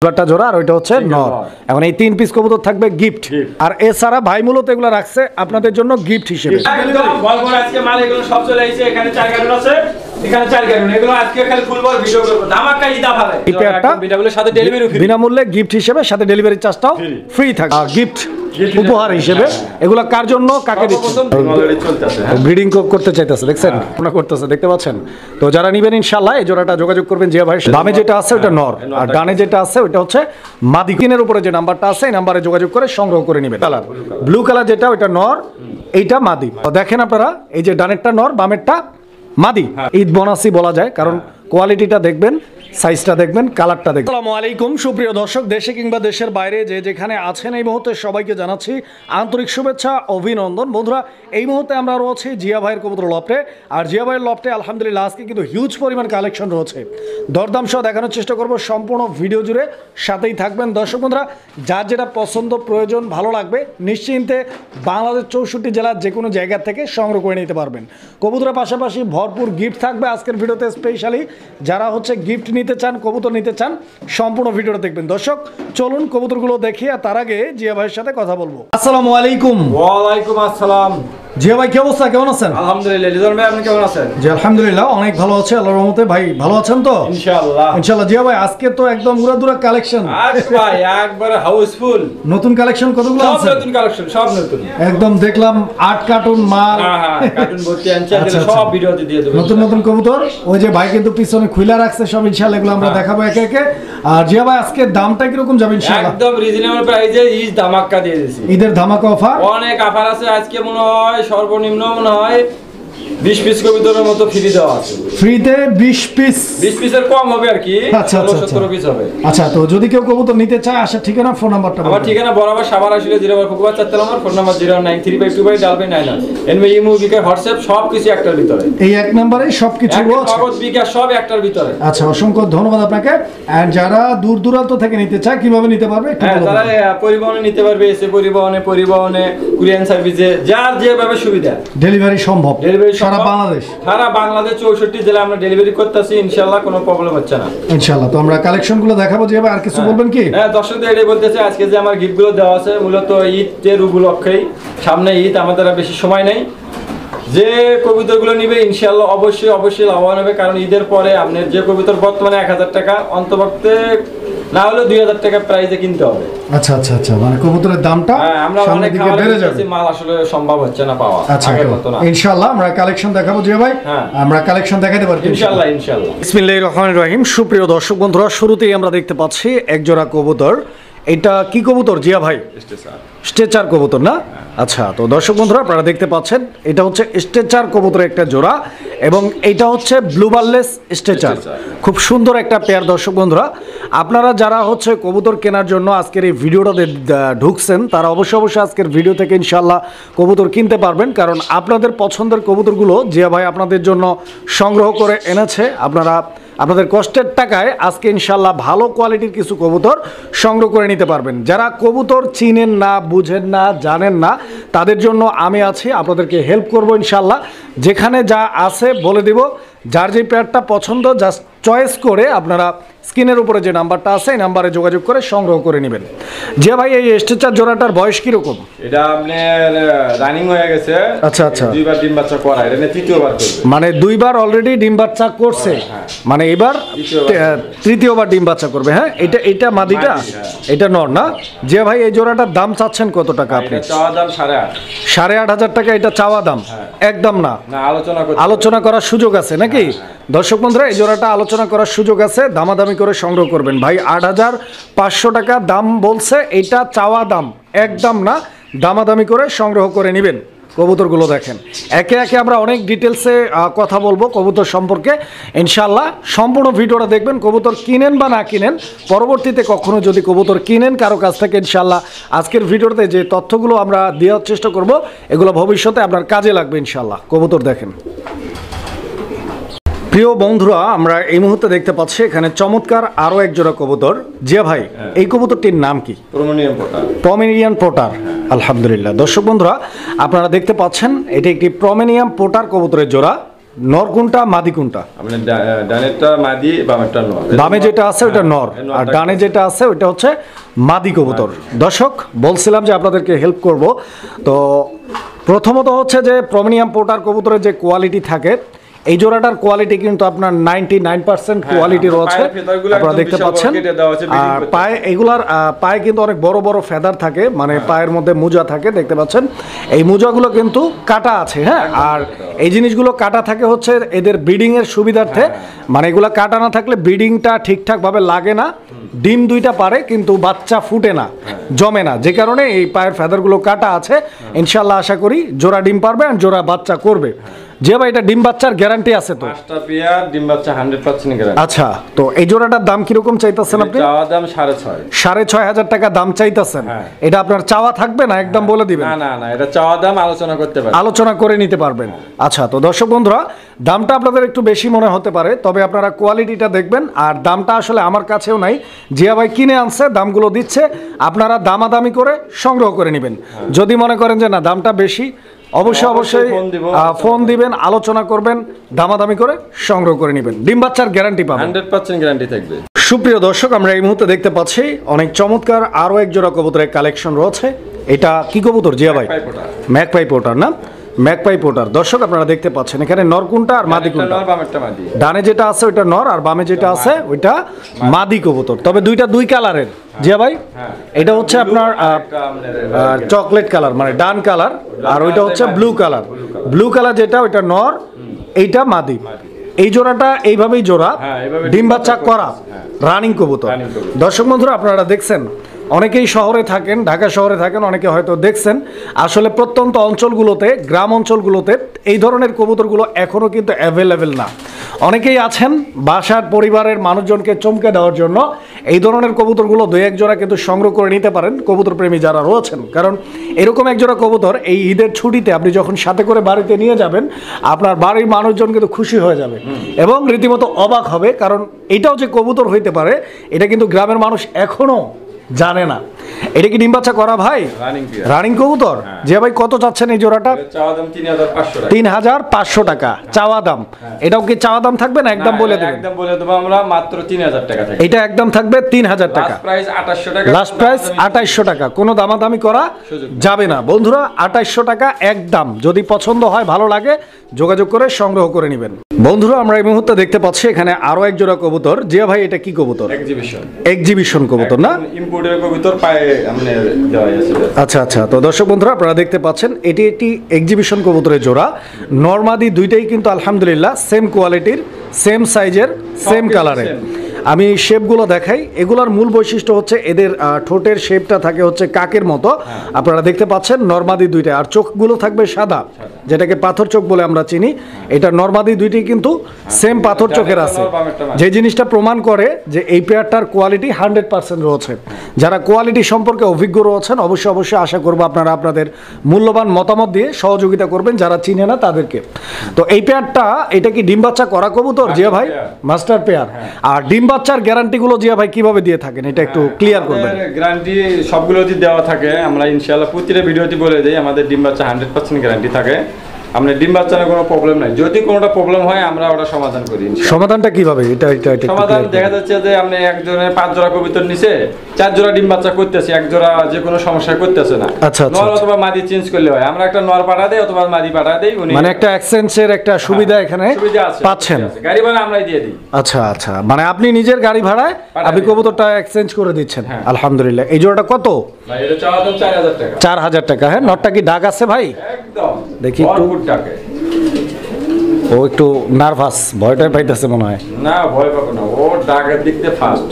দুটা জোড়া আর ওইটা হচ্ছে নর। এখন এই 3 পিস কবুতর থাকবে গিফট, আর এছাড়া ভাই মূলত এগুলো রাখছে আপনাদের জন্য গিফট হিসেবে। বলবো আজকে মাল এগুলো সব চলে এসেছে। এখানে 4 গাড়ি আছে, এখানে 4 গাড়ি, এগুলো আজকে খালি ফুল বল ভিডিও করব। ধামাকা ঈদা ভাবে এই পেয়ারটা বিনামূল্যে সাথে ডেলিভারি ফ্রি, বিনামূল্যে গিফট হিসেবে, সাথে ডেলিভারি চার্জটাও ফ্রি থাকবে। গিফট উপহার হিসেবে এগুলো কার জন্য, কাকে দিচ্ছেন? ব্রিডিং করতে চাইতেছে, দেখছেন আপনারা করতেছে, দেখতে পাচ্ছেন। তো যারা নেবেন ইনশাআল্লাহ এই জোড়াটা যোগাযোগ করবেন। জিয়া ভাই দামে যেটা আছে ওটা নর, আর ডানে যেটা আছে ওটা হচ্ছে মাদি। কিনের উপরে যে নাম্বারটা আছে এই নাম্বারে যোগাযোগ করে সংগ্রহ করে নেবেন। কালার ব্লু কালার যেটা ওটা নর, এইটা মাদি। তো দেখেন আপনারা এই যে ডানেরটা নর, বামেরটা মাদি। ঈদ বোনাসই বলা যায়, কারণ কোয়ালিটিটা দেখবেন, সাইজটা দেখবেন, কালারটা দেখবেন। আসসালামু আলাইকুম সুপ্রিয় দর্শক, দেশে কিংবা দেশের বাইরে যে যেখানে আছেন এই মুহূর্তে সবাইকে জানাচ্ছি আন্তরিক শুভেচ্ছা, অভিনন্দন। বন্ধুরা এই মুহূর্তে আমরা রয়েছি জিয়া ভাইয়ের কবুতর লফটে, আর জিয়া ভাইয়ের লফটে আলহামদুলিল্লাহ আজকে কিন্তু হিউজ পরিমাণ কালেকশন রয়েছে। দরদাম সহ দেখানোর চেষ্টা করব, সম্পূর্ণ ভিডিও জুড়ে সাথেই থাকবেন। দর্শক বন্ধুরা যার যেটা পছন্দ প্রয়োজন ভালো লাগবে নিশ্চিন্তে বাংলাদেশ 64 জেলার যে কোনো জায়গা থেকে সংগ্রহ করে নিতে পারবেন। কবুতরের পাশাপাশি ভরপুর গিফট থাকবে আজকের ভিডিওতে। স্পেশালি যারা হচ্ছে গিফট নিতে চান, কবুতর নিতে চান, সম্পূর্ণ ভিডিওটা দেখবেন। দর্শক চলুন কবুতরগুলো দেখি, আর তার আগে জিয়া ভাইয়ের সাথে কথা বলবো। আসসালামু আলাইকুম। ওয়ালাইকুম আসসালাম। জিয়া ভাই কি অবস্থা, কেমন আছেন? আলহামদুলিল্লাহ। রিজন ভাই আপনি কেমন আছেন? জি আলহামদুলিল্লাহ অনেক ভালো আছে আল্লাহর রহমতে। ভাই ভালো আছেন তো? ইনশাআল্লাহ ইনশাআল্লাহ। জিয়া ভাই আজকে তো একদম উড়াদুরা কালেকশন। আজ ভাই একবারে হাউসফুল। নতুন কালেকশন কতগুলো সব আছে? নতুন কালেকশন, সব নতুন। একদম দেখলাম 8 কার্টুন মাল। হ্যাঁ কার্টুন ভর্তি আনছে, আচ্ছা, সব ভিডিওতে দিয়ে দেব। নতুন নতুন কবুতর ওই যে ভাই কিন্তু পিছনে খুলে রাখছে সব, ইনশাআল্লাহ এগুলো আমরা দেখাবো একে একে। আর জিয়া ভাই আজকে দামটা কি রকম যাবে ইনশাআল্লাহ? একদম রিজনেবল প্রাইসে ঈদ ধামাকা দিয়ে দিয়েছি। ঈদের ধামাকা অফার, অনেক অফার আছে আজকে। মনে হয় সর্বনিম্ন মনে হয় 20 পিস কবুতরের মতো ফ্রি দেওয়া আছে। ফ্রিতে 20 পিস? 20 পিসের কম হবে আর কি। আচ্ছা আচ্ছা 17 পিস হবে। আচ্ছা, তো যদি কেউ কবুতর নিতে চায় আসে ঠিকানা ফোন নাম্বারটা আমার ঠিকানা বরাবর সাভার আসলে 0 নম্বর, ফোন নাম্বার 093522999 এনবি ইমো বিকাশ হোয়াটসঅ্যাপ সবকিছু একটার ভিতরে। এই এক নম্বরেই সবকিছু আছে, নগদ বিকাশ সব একটার ভিতরে। আচ্ছা অসংখ্য ধন্যবাদ আপনাকে। আর যারা দূর দূরান্ত থেকে নিতে চায় কিভাবে নিতে পারবে একটু বলুন। তারা পরিবহনে নিতে পারবে, এসে পরিবহনে কুরিয়ান সার্ভিসে, যার যেভাবে সুবিধা ডেলিভারি সম্ভব। ডেলিভারি সারা বাংলাদেশ, সারা বাংলাদেশ 64 জেলায় আমরা ডেলিভারি করতেছি। ইনশাআল্লাহ কোনো প্রবলেম হচ্ছে না ইনশাআল্লাহ। তো আমরা কালেকশনগুলো দেখাবো। যে আর কিছু বলবেন কি? হ্যাঁ দর্শকদের এটাই বলতেছে, আজকে যে আমার গিফটগুলো দেওয়া আছে মূলত ঈদের উপলক্ষেই। সামনে ঈদ, আমাদের আর বেশি সময় নেই। যে কবুতরগুলো নিবে ইনশাআল্লাহ অবশ্যই লাভবান হবে, কারণ ঈদের পরে আপনার যে কবুতর বর্তমানে 1000 টাকা অন্তপক্ষে না হলে 2000 টাকা প্রাইসে কিনতে হবে। আচ্ছা আচ্ছা আচ্ছা, মানে কবুতরের দামটা আমরা অনেক খাবার দিতেছি, মাল আসলে সম্ভব হচ্ছে না পাওয়া। আচ্ছা ইনশাআল্লাহ আমরা কালেকশন দেখাবো। যে ভাই আমরা কালেকশন দেখাতে পারবো ইনশাআল্লাহ। বিসমিল্লাহির রহমানির রহিম। সুপ্রিয় দর্শক বন্ধুরা শুরুতেই আমরা দেখতে পাচ্ছি এক জোড়া কবুতর। এটা কি কবুতর জিয়া ভাই? স্ট্রেচার কবুতর না? আচ্ছা, তো দর্শক বন্ধুরা আপনারা দেখতে পাচ্ছেন এটা হচ্ছে স্ট্রেচার কবুতরের একটা জোড়া, এবং এটা হচ্ছে ব্লুবারলেস স্ট্রেচার। খুব সুন্দর একটা পেয়ার। দর্শক বন্ধুরা আপনারা যারা হচ্ছে কবুতর কেনার জন্য আজকের এই ভিডিওটাতে ঢুকছেন তারা অবশ্যই আজকের ভিডিও থেকে ইনশাআল্লাহ কবুতর কিনতে পারবেন, কারণ আপনাদের পছন্দের কবুতরগুলো জিয়া ভাই আপনাদের জন্য সংগ্রহ করে এনেছে। আপনাদের কষ্টের টাকায় আজকে ইনশাআল্লাহ ভালো কোয়ালিটির কিছু কবুতর সংগ্রহ করে নিতে পারবেন। যারা কবুতর চিনেন না, বুঝেন না, জানেন না, তাদের জন্য আমি আছি, আপনাদেরকে হেল্প করব ইনশাআল্লাহ। যেখানে যা আছে বলে দিব, যার যে পেয়ারটা পছন্দ জাস্ট চয়েস করে আপনারা স্ক্রিনের উপরে যে নাম্বারটা আছে এই নাম্বারে যোগাযোগ করে সংগ্রহ করে নেবেন। যে ভাই এই স্ট্রেচার জোড়াটার বয়স কিরকম? এটা আপনার রানিং হয়ে গেছে। আচ্ছা আচ্ছা, দুইবার ডিম বাচ্চা করা, এটা তৃতীয়বার করবে। মানে দুইবার অলরেডি ডিম বাচ্চা করছে, মানে এবার তৃতীয়বার ডিম বাচ্চা করবে। হ্যাঁ এটা মাদিটা, এটা নর না? যে ভাই এই জোড়াটার দাম চাচ্ছেন কত টাকা আপনি? চাওয়া দাম 8,500 টাকা। এটা চাওয়া দাম, একদম না, আলোচনা করার সুযোগ আছে নাকি? দর্শক বন্ধুরা এই জোড়াটা আলোচনা করার সুযোগ আছে, দামাদামি করে সংগ্রহ করবেন। ভাই 8,500 টাকা দাম বলছে, এটা চাওয়া দাম, একদম না, দামাদামি করে সংগ্রহ করে নেবেন। কবুতরগুলো দেখেন, একে একে আমরা অনেক ডিটেলসে কথা বলবো কবুতর সম্পর্কে ইনশাআল্লাহ। সম্পূর্ণ ভিডিওটা দেখবেন। কবুতর কিনেন বা না কিনেন, পরবর্তীতে কখনো যদি কবুতর কিনেন কারো কাছ থেকে ইনশাআল্লাহ আজকের ভিডিওতে যে তথ্যগুলো আমরা দেওয়ার চেষ্টা করব এগুলো ভবিষ্যতে আপনার কাজে লাগবে ইনশাআল্লাহ। কবুতর দেখেন। প্রিয় বন্ধুরা আমরা এই মুহূর্তে দেখতে পাচ্ছি এখানে চমৎকার আরো এক জোড়া কবুতর। জিয়া ভাই এই কবুতরটির নাম কি? Pomeranian potter. আলহামদুলিল্লাহ। দর্শক বন্ধুরা আপনারা দেখতে পাচ্ছেন এটি একটি পমেরিয়ান পোটার কবুতরের জোড়া। নর কোনটা মাদি কোনটা? আপনার ডানেরটা মাদি, বামেরটা নর। বামে যেটা আছে ওটা নর, আর ডানে যেটা আছে ওটা হচ্ছে মাদি কবুতর। দর্শক বলছিলাম যে আপনাদেরকে হেল্প করব। তো প্রথমত হচ্ছে যে প্রমিনিয়াম পোর্টার কবুতরের যে কোয়ালিটি থাকে, এই জোড়াটার কোয়ালিটি কিন্তু আপনার 99% কোয়ালিটি রয়েছে, আপনারা দেখতে পাচ্ছেন। আর পায়ে এগুলার পায়ে কিন্তু অনেক বড় বড় ফেদার থাকে, মানে পায়ের মধ্যে মোজা থাকে, দেখতে পাচ্ছেন। এই মোজাগুলো কিন্তু কাটা আছে, হ্যাঁ। আর এই জিনিসগুলো কাটা থাকে হচ্ছে এদের ব্রিডিং এর সুবিধার্থে, মানে এগুলো কাটা না থাকলে ব্রিডিংটা ঠিকঠাক ভাবে লাগে না, ডিম দুইটা পারে কিন্তু বাচ্চা ফুটে না, জমে না, যে কারণে এই পায়ের ফেদারগুলো কাটা আছে। ইনশাল্লাহ আশা করি জোড়া ডিম পারবে আর জোড়া বাচ্চা করবে। যে ভাই এটা ডিম বাচ্চার গ্যারান্টি আছে তো? পাঁচটা পেয়ার ডিম বাচ্চা 100% গ্যারান্টি। আচ্ছা, তো এই জোড়াটার দাম কিরকম চাইতেছেন আপনি? চাওয়া দাম 6.5। 6,500 টাকা দাম চাইতেছেন। এটা আপনার চাওয়া থাকবে না, একদম বলে দিবেন? না না না, এটা চাওয়া দাম, আলোচনা করতে পারবেন, আলোচনা করে নিতে পারবেন। আচ্ছা, তো দর্শক বন্ধুরা, দামটা আপনাদের একটু বেশি মনে হতে পারে, তবে আপনারা কোয়ালিটিটা দেখবেন। আর দামটা আসলে আমার কাছেও নাই, জিয়া ভাই কিনে আনছে, দামগুলো দিচ্ছে, আপনারা দামাদামি করে সংগ্রহ করে নেবেন। যদি মনে করেন যে না দামটা বেশি, অবশ্যই ফোন দিবেন, আলোচনা করবেন, দামাদামি করে সংগ্রহ করে নেবেন। ডিম বাচ্চার গ্যারান্টি পাবেন, 100% গ্যারান্টি থাকবে। সুপ্রিয় দর্শক, আমরা এই মুহূর্তে দেখতে পাচ্ছি অনেক চমৎকার আরো এক জোড়া কবুতরের কালেকশন রয়েছে। এটা কি কবুতর জিয়া ভাই? ম্যাকপাই পোর্টার না? Magpie porter. দর্শক আপনারা দেখতে পাচ্ছেন এখানে নর কোনটা আর মাদি কোনটা? ডানে যেটা আছে ওইটা নর, আর বামে যেটা আছে ওইটা মাদি কবুতর। তবে দুইটা দুই কালারের জিয়া ভাই। এটা হচ্ছে আপনার চকলেট কালার, মানে ডান কালার, আর ওইটা হচ্ছে ব্লু কালার। ব্লু কালার যেটা ওইটা নর, এইটা মাদি। এই জোড়াটা এইভাবেই জোড়া, ডিম বাচ্চা করা রানিং কবুতর। দর্শক বন্ধুরা আপনারা দেখছেন, অনেকেই শহরে থাকেন, ঢাকা শহরে থাকেন, অনেকে হয়তো দেখছেন। আসলে প্রত্যন্ত অঞ্চলগুলোতে, গ্রাম অঞ্চলগুলোতে এই ধরনের কবুতরগুলো এখনও কিন্তু অ্যাভেলেবেল না। অনেকেই আছেন বাসার পরিবারের মানুষজনকে চমকে দেওয়ার জন্য এই ধরনের কবুতরগুলো দুই এক জোড়া কিন্তু সংগ্রহ করে নিতে পারেন, কবুতর প্রেমী যারা রয়েছেন। কারণ এরকম এক জোড়া কবুতর এই ঈদের ছুটিতে আপনি যখন সাথে করে বাড়িতে নিয়ে যাবেন, আপনার বাড়ির মানুষজন কিন্তু খুশি হয়ে যাবে এবং রীতিমতো অবাক হবে। কারণ এটাও যে কবুতর হইতে পারে, এটা কিন্তু গ্রামের মানুষ এখনো জানে না। এটা কি ডিম বাচ্চা করা ভাই? রানিং কবুতর। যে ভাই কত চাচ্ছেন এই জোড়াটা? 3,500 টাকা চাওয়া দাম। এটাও কি চাওয়া দাম থাকবে না একদম বলে দেবেন? একদম বলে দেব আমরা, মাত্র 3,000 টাকা থাকবে। এটা একদম থাকবে 3,000 টাকা। লাস্ট প্রাইস 2800 টাকা। লাস্ট প্রাইস 2800 টাকা, কোনো দামাদামি করা যাবে না বন্ধুরা। 2800 টাকা একদম। যদি পছন্দ হয়, ভালো লাগে, যোগাযোগ করে সংগ্রহ করে নেবেন। বন্ধুরা আমরা এই মুহূর্তে দেখতে পাচ্ছি এখানে আরো এক জোড়া কবুতর। জিয়া ভাই এটা কি কবুতর? এক্সিবিশন কবুতর না? ইম্পোর্টের কবুতর, পায়ে আমনে দেওয়া আছে। আচ্ছা আচ্ছা, তো দর্শক বন্ধুরা আপনারা দেখতে পাচ্ছেন এটি একটি এক্সিবিশন কবুতরের জোড়া। নরমাদি দুইটাই কিন্তু আলহামদুলিল্লাহ সেম কোয়ালিটির, সেম সাইজের, সেম কালারের। আমি শেপগুলো দেখাই। এগুলোর মূল বৈশিষ্ট্য হচ্ছে এদের ঠোঁটের শেপটা থাকে হচ্ছে কাকের মতো, আপনারা দেখতে পাচ্ছেন। নরমাদি দুইটা, আর চোখগুলো থাকবে সাদা, যেটাকে পাথর চোখ বলে আমরা চিনি। এটা নরমাদি দুইটি কিন্তু সেম পাথর চোখের আছে, যে জিনিসটা প্রমাণ করে যে এই পেয়ারটার কোয়ালিটি 100% রয়েছে। যারা কোয়ালিটি সম্পর্কে অভিজ্ঞ রয়েছেন অবশ্যই আশা করবো আপনারা আপনাদের মূল্যবান মতামত দিয়ে সহযোগিতা করবেন যারা চিনে না তাদেরকে। তো এই পেয়ারটা, এটা কি ডিম বাচ্চা করা কবুতর জিয়া ভাই? Master pair. আর ডিম বাচ্চার গ্যারান্টি গুলো জিয়া ভাই কিভাবে দিয়ে থাকেন এটা একটু ক্লিয়ার করবেন। গ্যারান্টি সবগুলোতে দেওয়া থাকে, আমরা ইনশাআল্লাহ প্রতিটা ভিডিওতে বলে দেই আমাদের ডিম বাচ্চা 100% গ্যারান্টি থাকে। আমরা ডিম বাচ্চার কোনো প্রবলেম নাই, যদি কোনোটা প্রবলেম হয় আমরা ওটা সমাধান করি। সমাধানটা কিভাবে? এটা সমাধান দেখা যাচ্ছে যে আপনি একজনের 5 জোড়া কবুতর নিছে, 4 জোড়া ডিম বাচ্চা করতেছে, এক জোড়া যে কোনো সমস্যা করতেছে না। আচ্ছা, নর অথবা মাদি চেঞ্জ করলে হয়, আমরা একটা নর পাঠা দেই অথবা মাদি পাঠা দেই। মানে একটা এক্সচেঞ্জের একটা সুবিধা এখানে পাচ্ছেন। গাড়ি ভাড়া আমরাই দিয়ে দিই। আচ্ছা আচ্ছা, মানে আপনি নিজের গাড়ি ভাড়ায় আপনি কবুতরটা এক্সচেঞ্জ করে দিচ্ছেন। আলহামদুলিল্লাহ। এই জোড়াটা কত ভাই? এটা চাওয়া দাম 4,000 টাকা। 4,000 টাকা। হ্যাঁ, নটটা কি ডাক আছে ভাই? একদম দেখি একটু। ও একটু নার্ভাস, ভয়টাই পাইতেছে মনে হয়। না ভয় পাবো না, ও ডাকের দিক দিয়ে ফার্স্ট।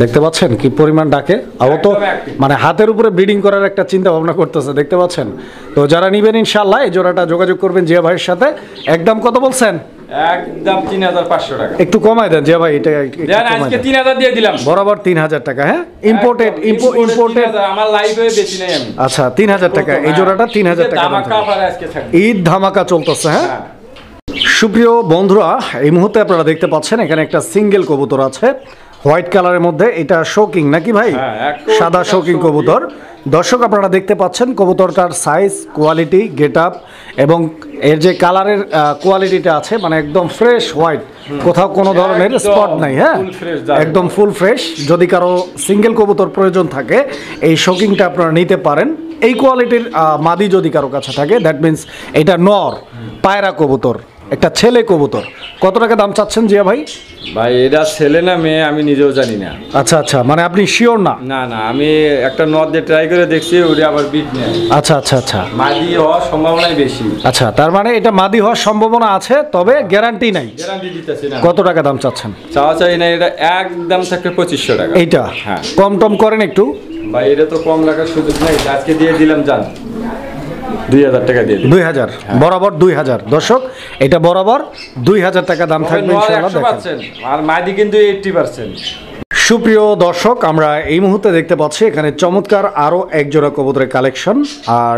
দেখতে পাচ্ছেন কি পরিমাণ ডাকে। আর ও তো মানে হাতের উপরে ব্রিডিং করার একটা চিন্তা ভাবনা করতেছে, দেখতে পাচ্ছেন। তো যারা নিবেন ইনশাআল্লাহ এই জোড়াটা যোগাযোগ করবেন জিয়া ভাইয়ের সাথে। একদম কত বলছেন? একদম 3,500 টাকা। একটু কমাই দেন জিয়া ভাই, এটা আজকে 3,000 দিয়ে দিলাম। বরাবর 3,000 টাকা। হ্যাঁ, ইম্পোর্টেড আমার লাইভে বেশি নাই আমি। আচ্ছা, 3,000 টাকা এই জোড়াটা। 3,000 টাকা ঈদ ধামাকা চলতেছে। হ্যাঁ, সুপ্রিয় বন্ধুরা এই মুহূর্তে আপনারা দেখতে পাচ্ছেন এখানে একটা সিঙ্গেল কবুতর আছে। হোয়াইট কালারের মধ্যে, এটা শোকিং নাকি ভাই? সাদা শোকিং কবুতর। দর্শক আপনারা দেখতে পাচ্ছেন কবুতরটার সাইজ, কোয়ালিটি, গেট আপ এবং এর যে কালারের কোয়ালিটিটা আছে, মানে একদম ফ্রেশ হোয়াইট, কোথাও কোনো ধরনের স্পট নাই। হ্যাঁ, একদম ফুল ফ্রেশ। যদি কারো সিঙ্গেল কবুতর প্রয়োজন থাকে এই শোকিংটা আপনারা নিতে পারেন। এই কোয়ালিটির মাদি যদি কারো কাছে থাকে, দ্যাট মিন্স এটা নর পায়রা কবুতর, একটা ছেলে কবুতর। কত টাকা দাম চাচ্ছেন জিয়া ভাই? ভাই এটা ছেলে না মেয়ে আমি নিজেও জানি না। আচ্ছা আচ্ছা, মানে আপনি শিওর না? না না, আমি একটা নদ দিয়ে ট্রাই করে দেখছি, ওটা আবার বিট নেয়। আচ্ছা আচ্ছা আচ্ছা, মাদি হওয়ার সম্ভাবনাই বেশি। আচ্ছা, তার মানে এটা মাদি হওয়ার সম্ভাবনা আছে, তবে গ্যারান্টি নাই। গ্যারান্টি দিতেছি না। কত টাকা দাম চাচ্ছেন? চাওয়া চাই না, এটা একদম থাকবে 2500 টাকা। এইটা হ্যাঁ, কম টম করেন একটু ভাই। এটা তো কম রাখার সুযোগ নাই, আজকে দিয়ে দিলাম জান 2000 টাকা দিয়ে দিন। 2000 বরাবর 2000। দর্শক এটা বরাবর 2000 টাকা দাম থাকবে ইনশাআল্লাহ। দেখেন, আর মাদি কিন্তু 80%। সুপ্রিয় দর্শক, আমরা এই মুহূর্তে দেখতে পাচ্ছি এখানে চমৎকার আরও এক জোড়া কবুতরের কালেকশন। আর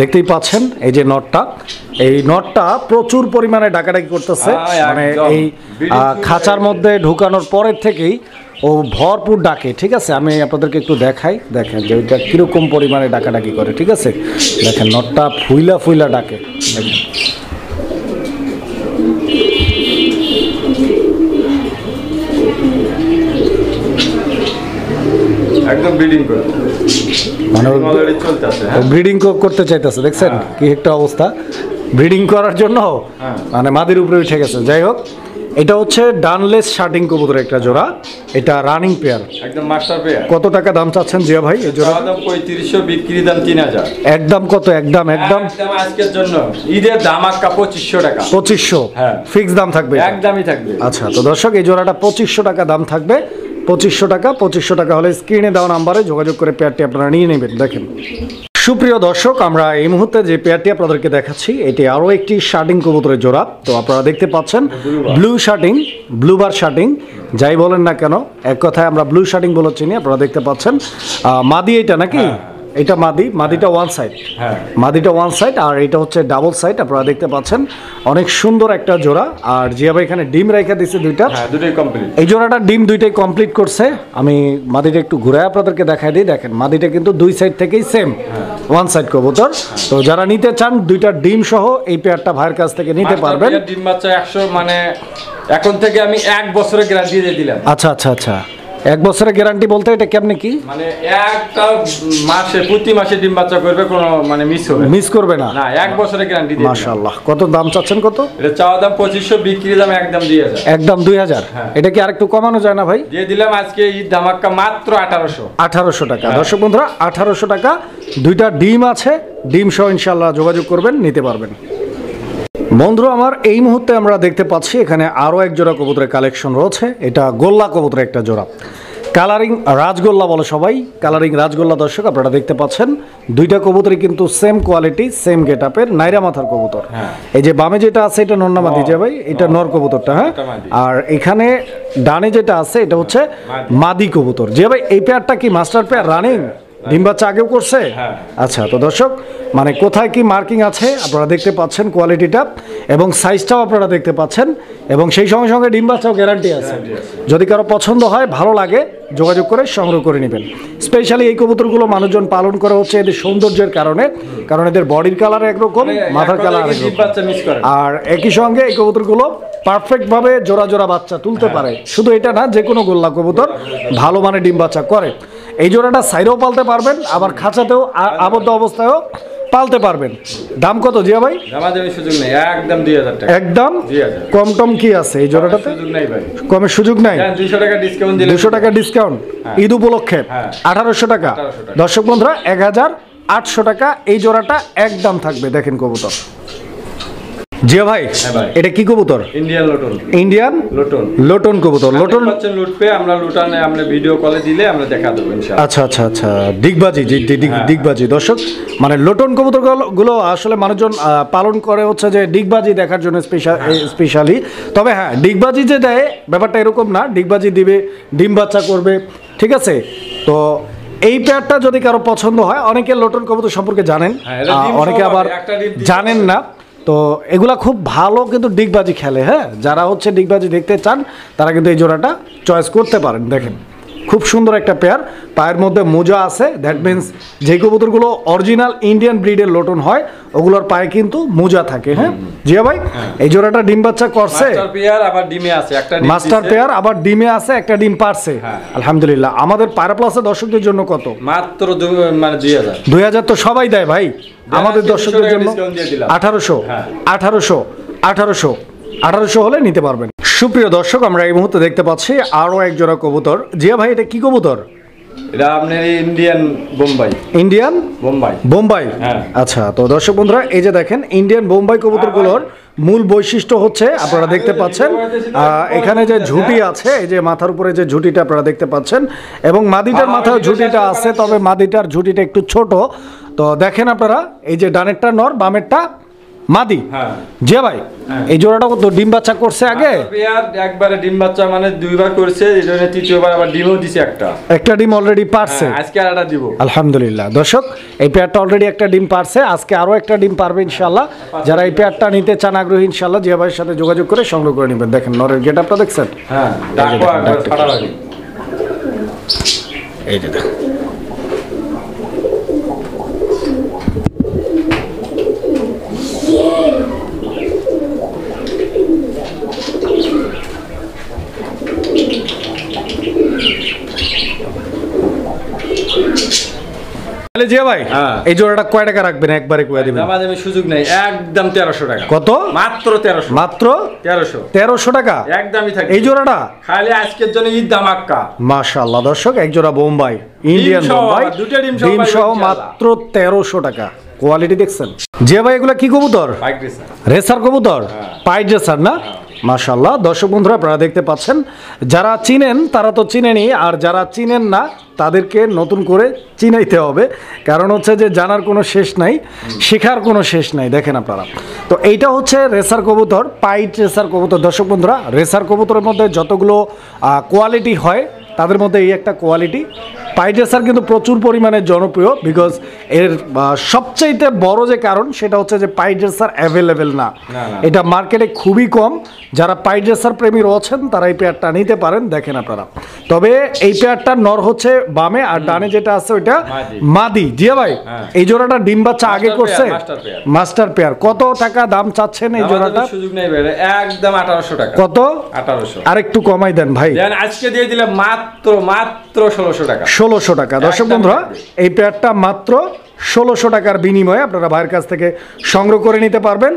দেখতেই পাচ্ছেন এই যে নটটা, এই নটটা প্রচুর পরিমাণে ডাকাডাকি করতেছে। মানে এই খাঁচার মধ্যে ঢুকানোর পরের থেকেই ও ভরপুর ডাকে। ঠিক আছে, আমি আপনাদেরকে একটু দেখাই। দেখেন যে ওইটা কীরকম পরিমাণে ডাকাডাকি করে। ঠিক আছে, দেখেন নটটা ফুইলা ফুইলা ডাকে। দেখেন একদম ব্রিডিং করে, মানে অলরেডি চলতেছে। ব্রিডিং করতে চাইতেছে, দেখছেন কি একটা অবস্থা। ব্রিডিং করার জন্য মানে মাদির উপরে উঠে গেছে। যাই হোক, এটা হচ্ছে ডানলেস শার্টিং কবুতর একটা জোড়া, এটা রানিং পেয়ার, একদম মাস্টার পেয়ার। কত টাকা দাম চাচ্ছেন জিয়া ভাই এই জোড়া? দাম 3500, বিক্রি দাম 3000। একদম কত? একদম একদম আজকের জন্য ঈদের ধামাকা 2500 টাকা। 2500? হ্যাঁ, ফিক্স দাম থাকবে? একদমই থাকবে। আচ্ছা, তো দর্শক এই জোড়াটা 2500 টাকা দাম থাকবে। 2500 টাকা। 2500 টাকা হলে স্ক্রিনে দেওয়া নাম্বারে যোগাযোগ করে পেয়ারটি আপনারা নিয়ে নেবেন। দেখেন সুপ্রিয় দর্শক, আমরা এই মুহূর্তে যে পেয়ারটি আপনাদেরকে দেখাচ্ছি এটি আরও একটি শার্টিং কবুতরের জোড়া। তো আপনারা দেখতে পাচ্ছেন ব্লু শার্টিং, ব্লুবার শার্টিং, যাই বলেন না কেন, এক কথায় আমরা ব্লু শার্টিং বলে চিনি। আপনারা দেখতে পাচ্ছেন মাদি এটা নাকি? এটা মাদি, মাদিটা ওয়ান সাইড, মাদিটা ওয়ান সাইড, আর এটা হচ্ছে ডাবল সাইড। আপনারা দেখতে পাচ্ছেন অনেক সুন্দর একটা জোড়া। আর জিয়া ভাই এখানে ডিম রেখে দিচ্ছে দুইটা, দুটোই কমপ্লিট। এই জোড়াটা ডিম দুইটাই কমপ্লিট করছে। আমি মাদিটা একটু ঘুরে আপনাদেরকে দেখাই দিই। দেখেন মাদিটা কিন্তু দুই সাইড থেকেই সেম ওয়ান সাইড কবুতর। তো যারা নিতে চান দুইটা ডিম সহ এই পেয়ারটা ভাইয়ের কাছ থেকে নিতে পারবেন। ডিম বাচ্চা 100, মানে এখন থেকে আমি 1 বছরের গ্যারান্টি দিয়ে দিলাম। আচ্ছা আচ্ছা আচ্ছা, 1 বছরের গ্যারান্টি বলতে এটা কেমনে কি? মানে একটা মাসে, প্রতি মাসে ডিম বাচ্চা করবে, কোনো মানে মিস করবে না। না, 1 বছরের গ্যারান্টি দিয়ে। মাশাআল্লাহ। কত দাম চাচ্ছেন? কত? এটা চাওয়া দাম 2500, বিক্রি দাম একদম 2000। একদম 2000? এটা কি আরেকটু কমানো যায় না ভাই? দিয়ে দিলাম আজকে ঈদ ধামাকা মাত্র 1800। 1800 টাকা। দর্শক বন্ধুরা 1800 টাকা, দুইটা ডিম আছে, ডিম সহ ইনশাআল্লাহ যোগাযোগ করবেন, নিতে পারবেন। বন্ধুরা আমার এই মুহূর্তে আমরা দেখতে পাচ্ছি এখানে আরও এক জোড়া কবুতরের কালেকশন রয়েছে। এটা গোল্লা কবুতরের একটা জোড়া, কালারিং রাজগোল্লা বলে সবাই, কালারিং রাজগোল্লা। দর্শক আপনারা দেখতে পাচ্ছেন দুইটা কবুতরই কিন্তু সেম কোয়ালিটি, সেম গেট আপের, নাইরা মাথার কবুতর। এই যে বামে যেটা আছে এটা নর না মাদি যে ভাই? এটা নর কবুতরটা। হ্যাঁ, আর এখানে ডানে যেটা আছে এটা হচ্ছে মাদি কবুতর। যে ভাই এই পেয়ারটা কি মাস্টার পেয়ার রানিং? ডিম বাচ্চা আগেও করছে? আচ্ছা, তো দর্শক মানে কোথায় কি মার্কিং আছে আপনারা দেখতে পাচ্ছেন, কোয়ালিটিটা এবং সাইজটাও আপনারা দেখতে পাচ্ছেন, এবং সেই সঙ্গে সঙ্গে ডিম বাচ্চাও গ্যারান্টি আছে। যদি কারো পছন্দ হয়, ভালো লাগে, যোগাযোগ করে সংগ্রহ করে নেবেন। স্পেশালি এই কবুতরগুলো মানুষজন পালন করে হচ্ছে এদের সৌন্দর্যের কারণে, কারণ এদের বডির কালার একরকম, মাথার কালার একরকম, আর একই সঙ্গে এই কবুতরগুলো পারফেক্টভাবে জোড়া জোড়া বাচ্চা তুলতে পারে। শুধু এটা না, যে কোনো গোল্লা কবুতর ভালো মানে ডিম বাচ্চা করে। এই জোড়াটা সাইডেও পালতে পারবেন, আবার খাঁচাতেও আবদ্ধ অবস্থায়ও পালতে পারবেন। দাম কত জিয়া ভাই? সুযোগ নেই, একদম 2000 টাকা। একদম কম টম কি আছে এই জোড়াটাতে? সুযোগ নাই ভাই, কমের সুযোগ নাই। 200 টাকা ডিসকাউন্ট দিলে, 200 টাকা ডিসকাউন্ট ঈদ উপলক্ষে 1800 টাকা। দর্শক বন্ধুরা 1800 টাকা এই জোড়াটা একদম থাকবে। দেখেন কবুতর জিয়া ভাই, এটা কি কবুতর? Indian lotion. Indian lotion, lotion কবুতর। লোটন লুটপে আমরা লুটানে আমরা ভিডিও কলে দিলে আমরা দেখা দেবো ইনশাআল্লাহ। আচ্ছা আচ্ছা আচ্ছা, ডিগবাজি, ডিগবাজি। দর্শক মানে লোটন কবুতর গুলো আসলে মানুষজন পালন করে হচ্ছে যে ডিগবাজি দেখার জন্য স্পেশালি। তবে হ্যাঁ, ডিগবাজি যে দেয় ব্যাপারটা এরকম না, ডিগবাজি দিবে, ডিম বাচ্চা করবে। ঠিক আছে, তো এই পেয়ারটা যদি কারো পছন্দ হয়, অনেকে লোটন কবুতর সম্পর্কে জানেন, অনেকে আবার জানেন না। তো এগুলা খুব ভালো কিন্তু ডিগবাজি খেলে, হ্যাঁ, যারা হচ্ছে ডিগবাজি দেখতে চান তারা কিন্তু এই জোড়াটা চয়েস করতে পারেন। দেখেন খুব সুন্দর একটা পেয়ার, পায়ের মধ্যে মোজা আছে, দ্যাট মিন্স যে কবুতরগুলো অরিজিনাল ইন্ডিয়ান ব্রিডের লোটন হয় ওগুলোর পায়ে কিন্তু মোজা থাকে। হ্যাঁ জিয়া ভাই, এই জোড়াটা ডিম বাচ্চা করছে, মাস্টার পেয়ার আবার ডিমে আছে, একটা ডিম মাস্টার দিছে। পেয়ার আবার ডিমে আছে, একটা ডিম পারছে। হ্যাঁ। আলহামদুলিল্লাহ। আমাদের পায়রা প্লাসের দর্শকদের জন্য কত? মাত্র মানে 2000। 2000 তো সবাই দেয় ভাই, আমাদের আজকে দর্শকদের 200 টাকা জন্য discount দিয়ে দিলাম। 1800 হ্যাঁ। 1800 হলে নিতে পারবেন। সুপ্রিয় দর্শক, আমরা এই মুহূর্তে দেখতে পাচ্ছি আরো এক জোড়া কবুতর। জিয়া ভাই, এটা কি কবুতর? এটা আপনার ইন্ডিয়ান বোম্বাই। ইন্ডিয়ান বোম্বাই। বোম্বাই। হ্যাঁ। আচ্ছা, তো দর্শক বন্ধুরা এই যে দেখেন ইন্ডিয়ান বোম্বাই কবুতরগুলোর মূল বৈশিষ্ট্য হচ্ছে আপনারা দেখতে পাচ্ছেন এখানে যে ঝুঁটি আছে, এই যে মাথার উপরে যে ঝুঁটিটা আপনারা দেখতে পাচ্ছেন, এবং মাদিটার মাথায় ঝুঁটিটা আছে, তবে মাদিটার ঝুঁটিটা একটু ছোট। তো দেখেন আপনারা এই যে ডানেরটা নর, বামেরটা মাদি। হ্যাঁ। জিয়া ভাই, এই জোড়াটা তো ডিম বাচ্চা করছে আগে? পেয়ার একবারে ডিম বাচ্চা মানে 2 বার করছে, এই জন্য 3য় বার আবার ডিমও দিছে একটা। একটা ডিম অলরেডি পারছে। হ্যাঁ, আজকে আর একটা দিব। আলহামদুলিল্লাহ। দর্শক, এই পেয়ারটা অলরেডি একটা ডিম পারছে, আজকে আরো একটা ডিম পারবে ইনশাআল্লাহ। যারা এই পেয়ারটা নিতে চান আগ্রহী, ইনশাআল্লাহ জিয়া ভাইয়ের সাথে যোগাযোগ করে সংগ্রহ করে নেবেন। দেখেন নরের গেটআপটা দেখছেন? হ্যাঁ, ডাকো একবার ফাটাফাটি। এই যে দেখেন। তাহলে জিয়া ভাই, হ্যাঁ। এই জোড়াটা কয় টাকা রাখবেন একবারে কয়ে দিবেন? দামাদামি সুযোগ নাই, একদম 1300 টাকা। কত? মাত্র 1300। মাত্র 1300। 1300 টাকা একদমই থাকে এই জোড়াটা? খালি আজকের জন্য ঈদ ধামাকা। মাশাআল্লাহ দর্শক, এক জোড়া বোম্বাই, ইন্ডিয়ান সহ বোম্বাই, আবার, দুটো ডিম সহ ডিম পাইবেন সহ ইনশাআল্লাহ। মাত্র 1300 টাকা। কোয়ালিটি দেখছেন? জিয়া ভাই, এগুলা কি কবুতর? Bike racer. রেসার কবুতর, পাইট রেসার না? মাশাআল্লাহ। দর্শক বন্ধুরা আপনারা দেখতে পাচ্ছেন, যারা চিনেন তারা তো চিনেনই, আর যারা চিনেন না তাদেরকে নতুন করে চিনাইতে হবে, কারণ হচ্ছে যে জানার কোনো শেষ নাই, শেখার কোনো শেষ নাই। দেখেন আপনারা, তো এইটা হচ্ছে রেসার কবুতর, পাইট রেসার কবুতর। দর্শক বন্ধুরা, রেসার কবুতরের মধ্যে যতগুলো কোয়ালিটি হয় তাদের মধ্যে এই একটা কোয়ালিটি। পাইট রেসার কিন্তু প্রচুর পরিমাণে জনপ্রিয়, বিকজ এর সবচাইতে বড় যে কারণ সেটা হচ্ছে যে পাইট রেসার অ্যাভেলেবেল না, এটা মার্কেটে খুবই কম। যারা পাইট রেসার প্রেমী রয়েছেন তারা এই পেয়ারটা নিতে পারেন। দেখেন আপনারা, তবে এই পেয়ারটার নর হচ্ছে বামে, আর ডানে যেটা আছে ওইটা মাদি। জিয়া ভাই, এই জোড়াটা ডিম বাচ্চা আগে করছে? Master pair. কত টাকা দাম চাচ্ছেন এই জোড়াটা? সুযোগ নেই ভাই, একদম 1800 টাকা। কত? 1800। আরেকটু কমাই দেন ভাই। আজকে দিয়ে দিলে মাত্র 1600 টাকা। 1600 টাকা। দর্শক বন্ধুরা, এই পেয়ারটা মাত্র 1600 টাকার বিনিময়ে আপনারা ভাইয়ের কাছ থেকে সংগ্রহ করে নিতে পারবেন।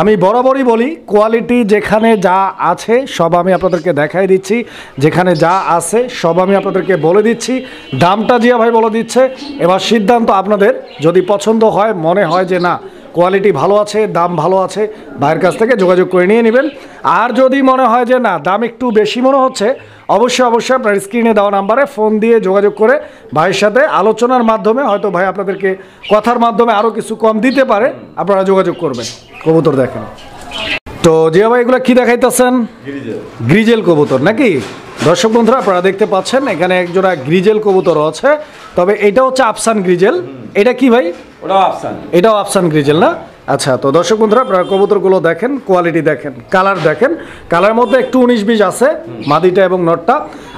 আমি বরাবরই বলি, কোয়ালিটি যেখানে যা আছে সব আমি আপনাদেরকে দেখাই দিচ্ছি, যেখানে যা আছে সব আমি আপনাদেরকে বলে দিচ্ছি। দামটা জিয়া ভাই বলে দিচ্ছে, এবার সিদ্ধান্ত আপনাদের। যদি পছন্দ হয়, মনে হয় যে না কোয়ালিটি ভালো আছে, দাম ভালো আছে, ভাইয়ের কাছ থেকে যোগাযোগ করে নিয়ে নেবেন। আর যদি মনে হয় যে না দাম একটু বেশি মনে হচ্ছে, অবশ্যই আপনার স্ক্রিনে দেওয়া নাম্বারে ফোন দিয়ে যোগাযোগ করে ভাইয়ের সাথে আলোচনার মাধ্যমে, হয়তো ভাই আপনাদেরকে কথার মাধ্যমে আরও কিছু কম দিতে পারে, আপনারা যোগাযোগ করবেন। কবুতর দেখেন তো জিয়া ভাই, এগুলো কি দেখাইতেছেন? গ্রিজেল কবুতর নাকি? দর্শক বন্ধুরা আপনারা দেখতে পাচ্ছেন এখানে একজোড়া গ্রিজেল কবুতর আছে, তবে এটা হচ্ছে আফসান গ্রিজেল। এটা কি ভাই? ওটাও আফসান। এটাও আফসান গ্রিজেল না? আচ্ছা, তো দর্শক বন্ধুরা আপনারা কবুতরগুলো দেখেন, কোয়ালিটি দেখেন, কালার দেখেন। কালার মধ্যে একটু 19-20 আছে, মাদিটা এবং নটটা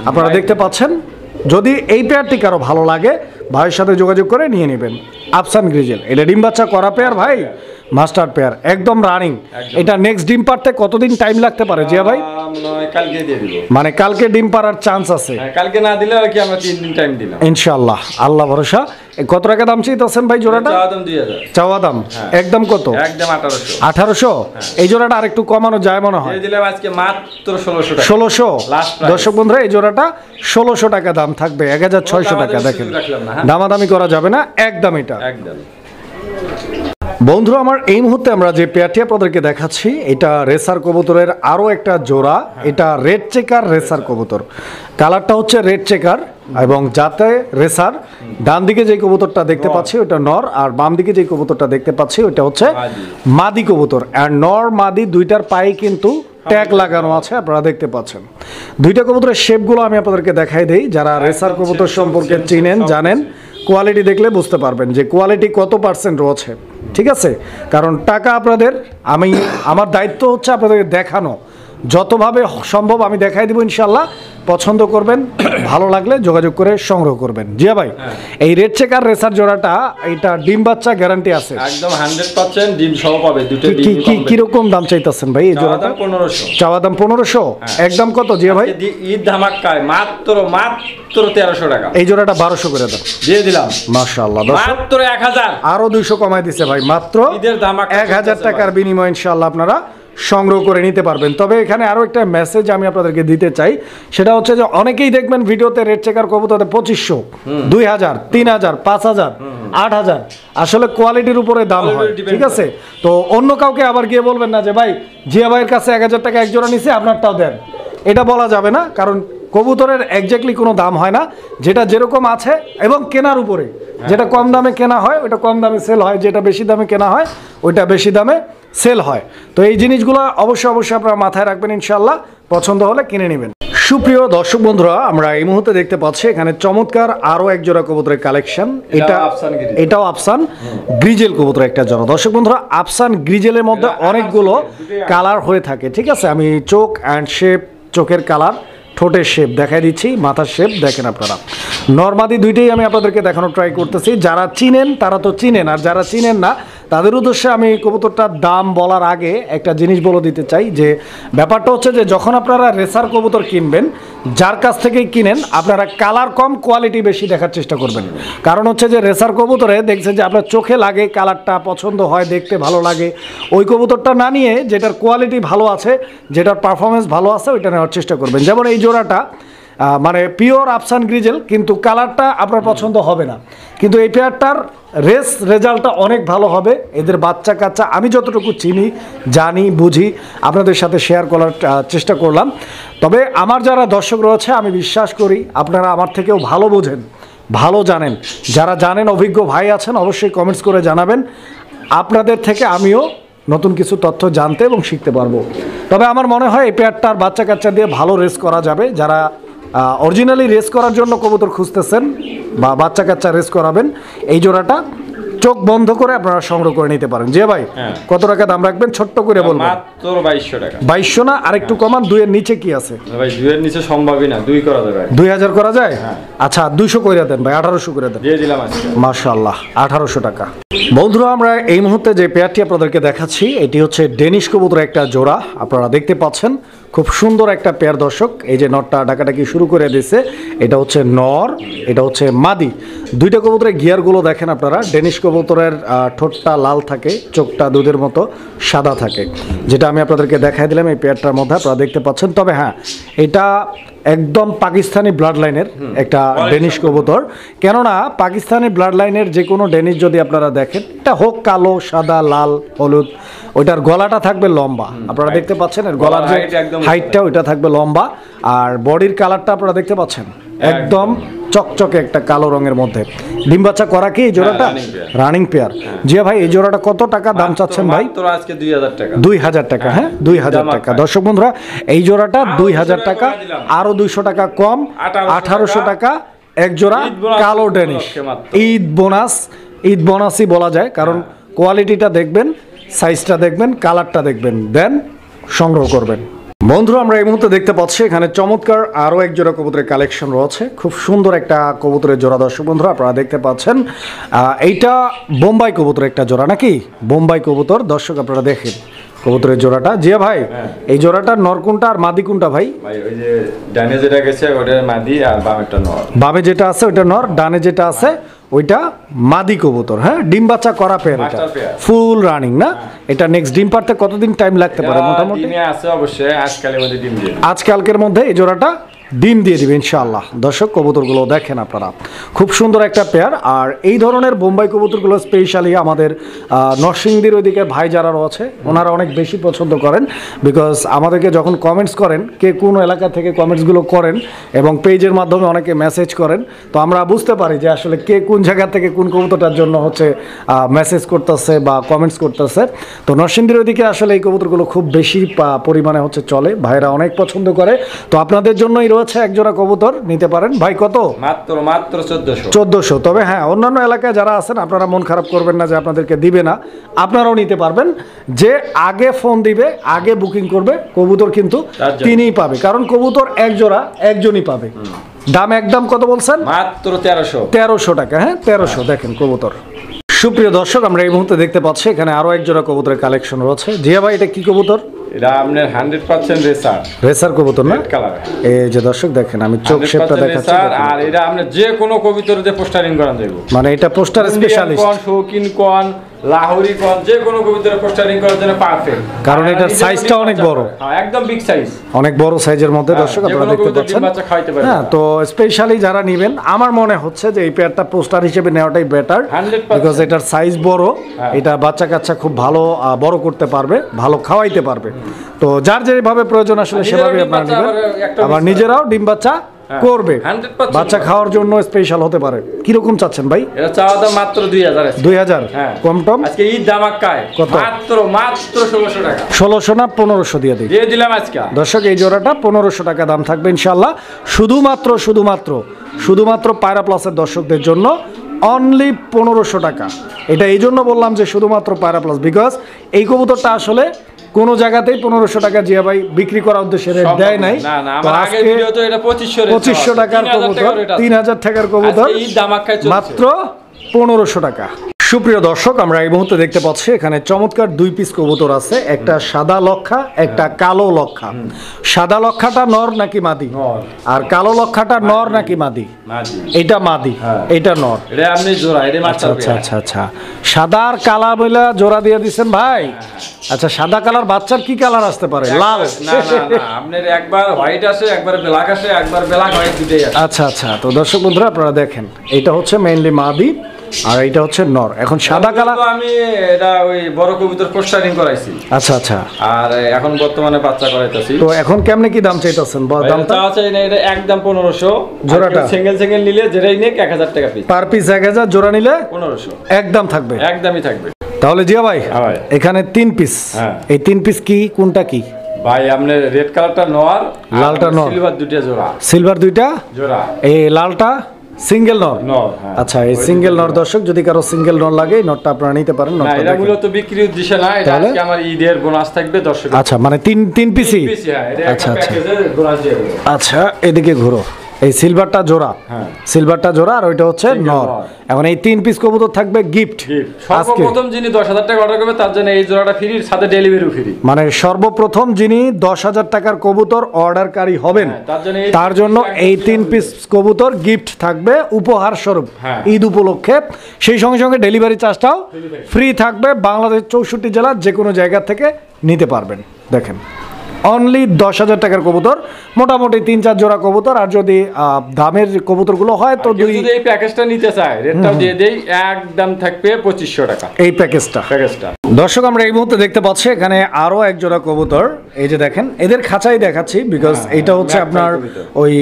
আপনারা দেখতে পাচ্ছেন। যদি এই পেয়ারটি কারো ভালো লাগে, ভাইয়ের সাথে যোগাযোগ করে নিয়ে নেবেন। আফসান গ্রিজেল, এটা ডিম বাচ্চা করা পেয়ার ভাই, মাস্টার পেয়ার, একদম রানিং। এটা নেক্সট ডিম পারতে কতদিন টাইম লাগতে পারে জিয়া ভাই? কালকে দিয়ে দিব। মানে কালকে ডিম পারার চান্স আছে? কালকে না দিলে আর কি আমরা 3 দিন টাইম দিলাম ইনশাআল্লাহ, আল্লাহ ভরসা। কত টাকা দাম চাইতেছেন ভাই জোড়াটা? চাওয়া দাম 2000। চাওয়া দাম একদম কত? একদম 1800। 1800? এই জোড়াটা আরেকটু কমানো যায় মনে হয়। দিয়ে দিলাম আজকে মাত্র 1600 টাকা। 1600? Last price. দর্শক বন্ধুরা, এই জোড়াটা 1600 টাকা দাম থাকবে, 1600 টাকা। দেখেন, দামাদামি করা যাবে না, একদম এটা একদম। বন্ধুরা আমার, এই মুহূর্তে আমরা যে পেয়ারটি আপনাদেরকে দেখাচ্ছি এটা রেসার কবুতরের আরও একটা জোড়া। এটা রেড চেকার রেসার কবুতর, কালারটা হচ্ছে রেড চেকার এবং যাতে রেসার। ডান দিকে যে কবুতরটা দেখতে পাচ্ছি ওটা নর, আর বাম দিকে যে কবুতরটা দেখতে পাচ্ছি ওটা হচ্ছে মাদি কবুতর। আর নর মাদি দুইটার পায়ে কিন্তু ট্যাগ লাগানো আছে, আপনারা দেখতে পাচ্ছেন। দুইটা কবুতরের শেপগুলো আমি আপনাদেরকে দেখাই দেই। যারা রেসার কবুতর সম্পর্কে চিনেন, জানেন, কোয়ালিটি দেখলে বুঝতে পারবেন যে কোয়ালিটি কত পার্সেন্ট রয়েছে। ঠিক আছে, কারণ টাকা আপনাদের, আমার দায়িত্ব হচ্ছে আপনাদেরকে দেখানো, যতভাবে সম্ভব আমি দেখাই দিব ইনশাল্লাহ। পছন্দ করবেন, ভালো লাগলে যোগাযোগ করে সংগ্রহ করবেন। জিয়া ভাই, এই রেড চেকার রেসার জোড়াটা, এটা ডিম বাচ্চা গ্যারান্টি আছে একদম 100% ডিম সহ পাবে, দুটো ডিম। কিরকম দাম চাইতেছেন ভাই এই জোড়াটা? 1500 চাওয়া দাম 1500, একদম কত জিয়া ভাই? ঈদ ধামাকায় মাত্র 1300 টাকা। এই জোড়াটা 1200 করে দাও, দিয়ে দিলাম। মাশাআল্লাহ, মাত্র 1000, আরো 200 কমাই দিছে ভাই, মাত্র ঈদের ধামাকা 1000 টাকার বিনিময়ে ইনশাআল্লাহ আপনারা সংগ্রহ করে নিতে পারবেন। তবে এখানে আরো একটা মেসেজ আমি আপনাদেরকে দিতে চাই, সেটা হচ্ছে যে অনেকেই দেখবেন ভিডিওতে রেড চেকার কবুতরে 2500, 2000, 3000, 5000, 8000, আসলে কোয়ালিটির উপরে দাম হয়, ঠিক আছে? তো অন্য কাউকে আবার গিয়ে বলবেন না যে ভাই জিয়া ভাইয়ের কাছে 1000 টাকা এক জোড়া নিছে, আপনারটাও দেন, এটা বলা যাবে না। কারণ কবুতরের একজ্যাক্টলি কোনো দাম হয় না, যেটা যেরকম আছে এবং কেনার উপরে, যেটা কম দামে কেনা হয় ওইটা কম দামে সেল হয়, যেটা বেশি দামে কেনা হয় ওইটা বেশি দামে সেল হয়। তো এই জিনিসগুলো অবশ্যই আপনারা মাথায় রাখবেন, ইনশাল্লাহ পছন্দ হলে কিনে নেবেন। সুপ্রিয় দর্শক বন্ধুরা, আমরা এই মুহূর্তে দেখতে পাচ্ছি এখানে চমৎকার আরো এক জোড়া কবুতরের কালেকশন। এটাও আফসান গ্রিজেল কবুতরের একটা জোড়া। দর্শক বন্ধুরা, আফসান গ্রিজেলের মধ্যে অনেকগুলো কালার হয়ে থাকে, ঠিক আছে? আমি চোখ অ্যান্ড শেপ, চোখের কালার, ঠোঁটের শেপ দেখাই দিচ্ছি, মাথার শেপ দেখেন আপনারা। নরমাদি দুইটাই আমি আপনাদেরকে দেখানোর ট্রাই করতেছি। যারা চিনেন তারা তো চিনেন, আর যারা চিনেন না তাদের উদ্দেশ্যে আমি কবুতরটার দাম বলার আগে একটা জিনিস বলে দিতে চাই, যে ব্যাপারটা হচ্ছে যে যখন আপনারা রেসার কবুতর কিনবেন, যার কাছ থেকেই কিনেন, আপনারা কালার কম কোয়ালিটি বেশি দেখার চেষ্টা করবেন। কারণ হচ্ছে যে রেসার কবুতরে দেখছেন যে আপনার চোখে লাগে, কালারটা পছন্দ হয়, দেখতে ভালো লাগে, ওই কবুতরটা না নিয়ে যেটার কোয়ালিটি ভালো আছে, যেটার পারফরমেন্স ভালো আছে, ওইটা নেওয়ার চেষ্টা করবেন। যেমন এই জোড়াটা মানে পিওর আফসান গ্রিজেল, কিন্তু কালারটা আপনার পছন্দ হবে না, কিন্তু এই পেয়ারটার রেজাল্টটা অনেক ভালো হবে। এদের বাচ্চা কাচ্চা আমি যতটুকু চিনি, জানি, বুঝি, আপনাদের সাথে শেয়ার করার চেষ্টা করলাম। তবে আমার যারা দর্শক রয়েছে, আমি বিশ্বাস করি আপনারা আমার থেকেও ভালো বোঝেন, ভালো জানেন। যারা জানেন, অভিজ্ঞ ভাই আছেন, অবশ্যই কমেন্টস করে জানাবেন। আপনাদের থেকে আমিও নতুন কিছু তথ্য জানতে এবং শিখতে পারবো। তবে আমার মনে হয় এই পেয়ারটার বাচ্চা কাচ্চা দিয়ে ভালো রেস করা যাবে। যারা অরিজিনালি রেস করার জন্য কবুতর খুঁজতেছেন বা বাচ্চা কাচ্চা রেস করাবেন, এই জোড়াটা চোখ বন্ধ করে আপনারা সংগ্রহ করে নিতে পারেন। যে ভাই কত টাকা দাম রাখবেন ছোট্ট করে বলবেন? মাত্র 2200 টাকা। 2200 না, আরেকটু কমান, 2 এর নিচে কি আছে ভাই? 2 এর নিচে সম্ভবই না, 2 করা যাবে। 2000 করা যায়? আচ্ছা 200 করে দেন ভাই, 1800 করে দেন। দিয়ে দিলাম আজকে। মাশাআল্লাহ, 1800 টাকা। বন্ধুরা, আমরা এই মুহূর্তে যে পেয়ারটি আপনাদেরকে দেখাচ্ছি, এটি হচ্ছে ডেনিশ কবুতরের একটা জোড়া। আপনারা দেখতে পাচ্ছেন খুব সুন্দর একটা পেয়ার। দর্শক, এই যে নরটা ডাকাডাকি শুরু করে দিয়েছে, এটা হচ্ছে নর, এটা হচ্ছে মাদি। দুইটা কবুতরের গিয়ারগুলো দেখেন আপনারা। ডেনিশ কবুতরের ঠোঁটটা লাল থাকে, চোখটা দুধের মতো সাদা থাকে, যেটা আমি আপনাদেরকে দেখাই দিলাম এই পেয়ারটার মধ্যে, আপনারা দেখতে পাচ্ছেন। তবে হ্যাঁ, এটা একদম পাকিস্তানি ব্লাড লাইনের একটা ডেনিশ কবুতর। কেননা পাকিস্তানি ব্লাড লাইনের যে কোনো ডেনিশ যদি আপনারা দেখেন, এটা হোক কালো, সাদা, লাল, হলুদ, ওইটার গলাটা থাকবে লম্বা। আপনারা দেখতে পাচ্ছেন এর গলার যে হাইটটা, ওইটা থাকবে লম্বা। আর বডির কালারটা আপনারা দেখতে পাচ্ছেন একদম চকচকে একটা কালো রঙের মধ্যে। ডিম বাচ্চা করা কি এই জোড়াটা? Running pair. জিয়া ভাই, এই জোড়াটা কত টাকা দাম চাচ্ছেন ভাই? মাত্র আজকে 2000 টাকা। 2000 টাকা। হ্যাঁ, 2000 টাকা। দর্শক বন্ধুরা, এই জোড়াটা 2000 টাকা, আরো 200 টাকা কম, 1800 টাকা এক জোড়া কালো ডেনিশ। ঈদ বোনাসই বলা যায়, কারণ কোয়ালিটিটা দেখবেন, সাইজটা দেখবেন, কালারটা দেখবেন, দেন সংগ্রহ করবেন। বন্ধুরা, আমরা এই মুহূর্তে দেখতে পাচ্ছি এখানে চমৎকার আরও এক জোড়া কবুতরের কালেকশন রয়েছে। খুব সুন্দর একটা কবুতরের জোড়া। দর্শক বন্ধুরা, আপনারা দেখতে পাচ্ছেন এইটা বোম্বাই কবুতরের একটা জোড়া, নাকি বোম্বাই কবুতর। দর্শক আপনারা দেখেন কবুতরের জোড়াটা। জিয়া ভাই, এই জোড়াটার নর কোনটা আর মাদি কোনটা ভাই? ভাই ওই যে ডানে যেটা গেছে ওটা মাদি, আর বামেরটা নর। বামে যেটা আছে ওটা নর, ডানে যেটা আছে ওইটা মাদি কবুতর। হ্যাঁ, ডিম বাচ্চা করা পেয়ার, এটা ফুল রানিং না? এটা নেক্সট ডিম পারতে কতদিন টাইম লাগতে পারে মোটামুটি? ডিমে আছে অবশ্যই, আজকালের মধ্যে ডিম দিয়ে, আজকালকের মধ্যে এই জোড়াটা ডিম দিয়ে দিবে ইনশাআল্লাহ। দর্শক, কবুতরগুলো দেখেন আপনারা, খুব সুন্দর একটা পেয়ার। আর এই ধরনের বোম্বাই কবুতরগুলো স্পেশালি আমাদের নরসিংদীর ওইদিকে ভাই যারা রয়েছে, ওনারা অনেক বেশি পছন্দ করেন। বিকজ আমাদেরকে যখন কমেন্টস করেন, কে কোন এলাকা থেকে কমেন্টসগুলো করেন এবং পেজের মাধ্যমে অনেকে মেসেজ করেন, তো আমরা বুঝতে পারি যে আসলে কে কোন জায়গা থেকে কোন কবুতরটার জন্য হচ্ছে মেসেজ করতেছে বা কমেন্টস করতেছে। তো নরসিংদীর ওইদিকে আসলে এই কবুতরগুলো খুব বেশি পরিমাণে হচ্ছে চলে, ভাইরা অনেক পছন্দ করে। তো আপনাদের জন্যই আছে এক জোড়া কবুতর নিতে পারেন ভাই। কত? মাত্র 1400। 1400। তবে হ্যাঁ, অন্যান্য এলাকায় যারা আছেন আপনারা মন খারাপ করবেন না যে আপনাদেরকে দিবে না, আপনারাও নিতে পারবেন। যে আগে ফোন দিবে, আগে বুকিং করবে, কবুতর কিন্তু তিনিই পাবে, কারণ কবুতর এক জোড়া একজনই পাবে। দাম একদম কত বলছেন? মাত্র 1300। 1300 টাকা। হ্যাঁ 1300। দেখেন কবুতর। সুপ্রিয় দর্শক, আমরা এই মুহূর্তে দেখতে পাচ্ছি এখানে আরো এক জোড়া কবুতরের কালেকশন রয়েছে। জিয়া ভাই, এটা কি কবুতর? এটা আপনার 100% রেসার। রেসার কবুতর না? Red colour. এই যে দর্শক দেখেন, আমি চোখ শেপটা দেখাচ্ছি। আর এটা আপনি যে কোনো কবুতরতে পোস্টারিং করান যাবে, মানে এটা পোস্টার স্পেশালিস্ট। কোন শৌকিন কোন লাহোরি কোন যে কোনো কবুতরে পোস্টারিং করার জন্য পারফেক্ট, কারণ এটার সাইজটা অনেক বড়। হ্যাঁ, একদম বিগ সাইজ, অনেক বড় সাইজের মধ্যে দর্শক আপনারা দেখতে পাচ্ছেন। হ্যাঁ, তো স্পেশালি যারা নেবেন, আমার মনে হচ্ছে যে এই পেয়ারটা পোস্টার হিসেবে নেওয়াটাই বেটার, বিকজ এটার সাইজ বড়। এটা বাচ্চা কাচ্চা খুব ভালো বড় করতে পারবে, ভালো খাওয়াইতে পারবে। তো যার যেভাবে প্রয়োজন আসলে সেভাবে আপনারা নেবেন। আবার নিজেরাও ডিম বাচ্চা করবে, বাচ্চা খাওয়ার জন্য স্পেশাল হতে পারে। কিরকম চাচ্ছেন ভাই? এটা চাওয়া দাম মাত্র 2000। 2000 কম টম? আজকে ঈদ ধামাকায় কত? মাত্র 1600 টাকা। 1600 না 1500 দিয়ে দিলাম আজকে দর্শক। এই জোড়াটা 1500 টাকা দাম থাকবে ইনশাআল্লাহ, শুধুমাত্র পায়রা প্লাসের দর্শকদের জন্য অনলি 1500 টাকা। এটা এই জন্য বললাম যে শুধুমাত্র পায়রা প্লাস, বিকজ এই কবুতরটা আসলে কোন জায়গাতেই 1500 টাকা জিয়া ভাই বিক্রি করার উদ্দেশ্যে রেট দেয় নাই। না না, আমার আগের ভিডিওতে এটা 2500 টাকার কবুতর, 3000 টাকার কবুতর মাত্র 1500 টাকা। সুপ্রিয় দর্শক, আমরা এই মুহূর্তে দেখতে পাচ্ছি এখানে চমৎকার 2 পিস কবুতর আছে, একটা সাদা লক্ষা, একটা কালো লক্ষা। সাদা লক্ষাটা নর নাকি মাদি? আর কালো লক্ষাটা নর নাকি মাদি? এটা মাদি, এটা নর। এটা আপনি জোড়া, এটা মাত্র। আচ্ছা, সাদা আর কালা বইলা জোড়া দিয়ে দিবেন ভাই। আচ্ছা, সাদা কালার বাচ্চার কি কালার আসতে পারে? লাল? না, আপনার একবার হোয়াইট আসে, একবার ব্ল্যাক আসে, একবার ব্ল্যাক হোয়াইট দুটেই আসে। আচ্ছা, তো দর্শক বন্ধুরা আপনারা দেখেন, এটা হচ্ছে মেইনলি মাদি আর এটা হচ্ছে নর। এখন সাদা কালার আমি এটা ওই বড় কবুতর পোস্টারিং করাইছি। আচ্ছা, আর এখন বর্তমানে বাচ্চা করাইতাছি। তো এখন কেমনে কি দাম চাইতাছেন? দামটা চাই না, এটা একদম 1500 জোড়াটা। সিঙ্গেল নিলে যেটাই নেক 1000 টাকা পিস। পার পিস 1000, জোড়া নিলে 1500 একদম থাকবে। একদমই থাকবে। তাহলে জিয়া ভাই, এখানে 3 পিস। এই 3 পিস কি, কোনটা কি ভাই? আপনি রেড কালারটা নর, লালটা নর, সিলভার দুইটা জোড়া। সিলভার দুইটা জোড়া। এই লালটা সিঙ্গেল নর। আচ্ছা, এই সিঙ্গেল নর দর্শক, যদি কারো সিঙ্গেল নর লাগে এই নরটা আপনারা নিতে পারেন। না, এটা মূলত বিক্রির উদ্দেশ্যে না, এটা আজকে আমার ঈদের বোনাস থাকবে দর্শক। আচ্ছা, মানে 3 পিসই। আচ্ছা, এদিকে ঘুরো। এই সিলভারটা জোড়া, আর ওইটা হচ্ছে নর। এখন এই 3 পিস কবুতর থাকবে গিফট। সর্বপ্রথম যিনি 10,000 টাকা অর্ডার করবে তার জন্য এই জোড়াটা ফ্রি, সাথে ডেলিভারি ফ্রি। মানে সর্বপ্রথম যিনি 10,000 টাকার কবুতর অর্ডারকারী হবেন তার জন্য এই 3 পিস কবুতর গিফট থাকবে উপহার স্বরূপ ঈদ উপলক্ষে। সেই সঙ্গে সঙ্গে ডেলিভারি চার্জটাও ফ্রি থাকবে। বাংলাদেশ 64 জেলার যে কোনো জায়গা থেকে নিতে পারবেন। দেখেন, অনলি 10,000 টাকার কবুতর, মোটামুটি 3-4 জোড়া কবুতর। আর যদি দামের কবুতরগুলো হয় তো এই প্যাকেজটা নিতে চায়, রেটটাও দিয়ে দেই, একদম থাকবে 2500 টাকা এই প্যাকেজটা। দর্শক, আমরা এই মুহূর্তে দেখতে পাচ্ছি এখানে আরো এক জোড়া কবুতর। এই যে দেখেন, এদের খাঁচাই দেখাচ্ছি, বিকজ এটা হচ্ছে আপনার ওই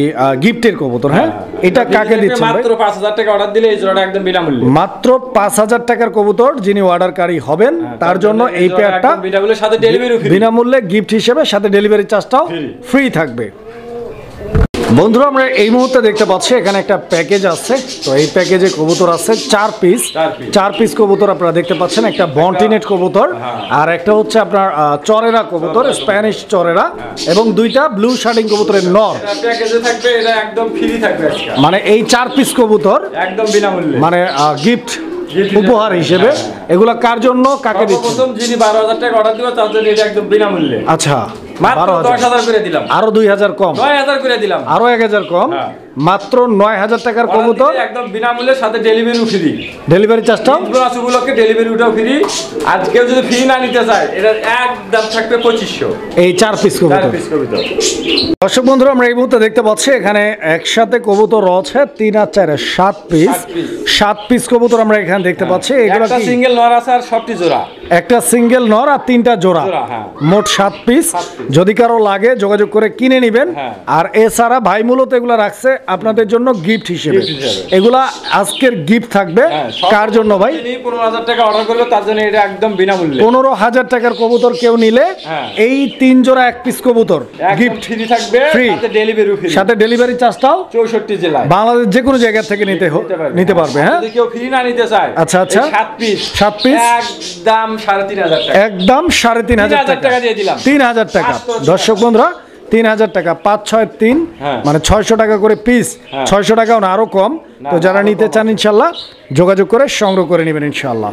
গিফটের কবুতর। হ্যাঁ, এটা কাকে দিচ্ছেন? মাত্র 5000 টাকা অর্ডার দিলে এই জোড়াটা একদম বিনামূল্যে। মাত্র 5000 টাকার কবুতর যিনি অর্ডারকারী হবেন তার জন্য এই পেয়ারটা বিনামূল্যে, সাথে ডেলিভারি ফ্রি। বিনামূল্যে গিফট হিসেবে, সাথে ডেলিভারি চার্জটাও ফ্রি থাকবে। বন্ধুরা, আমরা এই মুহূর্তে দেখতে পাচ্ছি এখানে একটা প্যাকেজ আছে। তো এই প্যাকেজে কবুতর আছে 4 পিস কবুতর আপনারা দেখতে পাচ্ছেন। একটা বন্টিনেট কবুতর, আর একটা হচ্ছে আপনার চরেরা কবুতর, স্প্যানিশ চরেরা, এবং 2টা ব্লু শার্টিং কবুতরের নর। প্যাকেজে থাকবে, এটা একদম ফ্রি থাকবে। মানে এই 4 পিস কবুতর একদম বিনামূল্যে, মানে গিফট উপহার হিসেবে। এগুলা কার জন্য, কাকে দিচ্ছেন? প্রথম যিনি 12,000 টাকা অর্ডার দিবে তার জন্য এটা একদম বিনামূল্যে। আচ্ছা, মাত্র 10,000 করে দিলাম। আরো 2000 কম, 9000 করে দিলাম। আরো 1000 কম, মাত্র 9000 টাকার কবুতর একদম বিনামূল্যে, সাথে ডেলিভারি ফ্রি। ডেলিভারি চার্জটাও বোনাস উপলক্ষে ডেলিভারিটাও ফ্রি। আর কেউ যদি ফ্রি না নিতে চায়, এটা একদম থাকবে 2500 এই 4 পিস কবুতর। দর্শক বন্ধুরা, আমরা এই মুহূর্তে দেখতে পাচ্ছি এখানে একসাথে কবুতর রয়েছে 3 আর 4 7 পিস কবুতর আমরা এখানে দেখতে পাচ্ছি। এগুলো একটা সিঙ্গেল নর আছে আর সবটি জোড়া। একটা সিঙ্গেল নর আর 3টা জোড়া, মোট 7 পিস। যদি কারো লাগে যোগাযোগ করে কিনে নেবেন। আর এছাড়া ভাই মূলত এগুলো রাখছে আপনাদের জন্য গিফট হিসেবে। Gift হিসেবে। এগুলা আজকের গিফট থাকবে কার জন্য ভাই? 15,000 টাকা অর্ডার করবে তার জন্য এটা একদম বিনামূল্যে। 15,000 টাকার কবুতর কেউ নিলে হ্যাঁ। এই 3 জোড়া 1 পিস কবুতর একদম গিফট ফ্রি থাকবে, Free। সাথে ডেলিভারি ফ্রি। সাথে ডেলিভারি চার্জটাও 64 জেলায় বাংলাদেশ যে কোনো জায়গা থেকে নিতে পারবে। হ্যাঁ, যদি কেউ ফ্রি না নিতে চায়, আচ্ছা, আচ্ছা। 7 পিস 7 পিস একদম 3,500 টাকা। একদম 3,500 3,000 টাকা দিয়ে দিলাম। 3,000 টাকা। দর্শক বন্ধুরা 3,000 টাকা, 5 6 3 হ্যাঁ। মানে 600 টাকা করে পিস। হ্যাঁ। 600 টাকাও না, আরো কম। তো যারা আরো নিতে কম চান ইনশাল্লাহ যোগাযোগ করে সংগ্রহ করে নেবেন ইনশাল্লাহ।